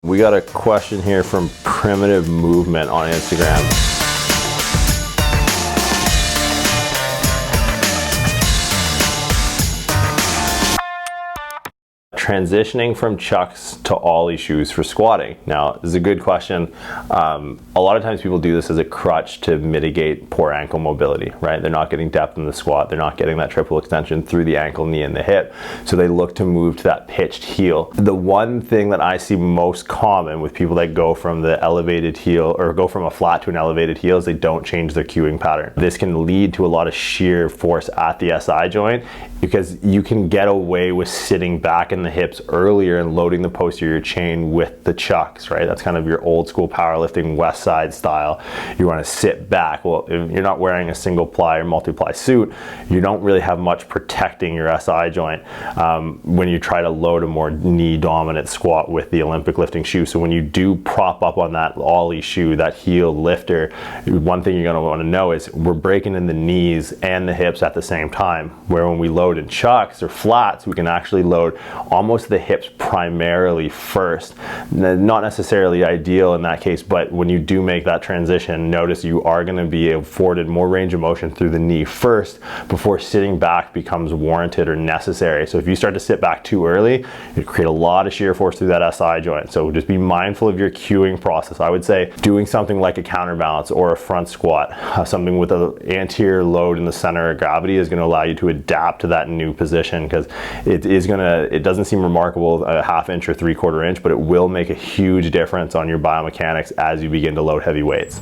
We got a question here from Primitive Movement on Instagram. Transitioning from chucks to ollie shoes for squatting. Now, this is a good question. A lot of times people do this as a crutch to mitigate poor ankle mobility, right? They're not getting depth in the squat. They're not getting that triple extension through the ankle, knee, and the hip. So they look to move to that pitched heel. The one thing that I see most common with people that go from the elevated heel or go from a flat to an elevated heel is they don't change their cueing pattern. This can lead to a lot of shear force at the SI joint because you can get away with sitting back in the hips earlier and loading the posterior chain with the chucks, right? That's kind of your old school powerlifting west side style. You want to sit back. Well, if you're not wearing a single ply or multi-ply suit, you don't really have much protecting your SI joint when you try to load a more knee dominant squat with the Olympic lifting shoe. So when you do prop up on that ollie shoe, that heel lifter, one thing you're going to want to know is we're breaking in the knees and the hips at the same time, where when we load in chucks or flats, we can actually load almost the hips primarily first. Not necessarily ideal in that case, but when you do make that transition, notice you are going to be afforded more range of motion through the knee first before sitting back becomes warranted or necessary. So if you start to sit back too early, you create a lot of shear force through that SI joint. So just be mindful of your cueing process. I would say doing something like a counterbalance or a front squat, something with an anterior load in the center of gravity is going to allow you to adapt to that new position, because it doesn't seem remarkable, a ½ inch or 3/4 inch, but it will make a huge difference on your biomechanics as you begin to load heavy weights.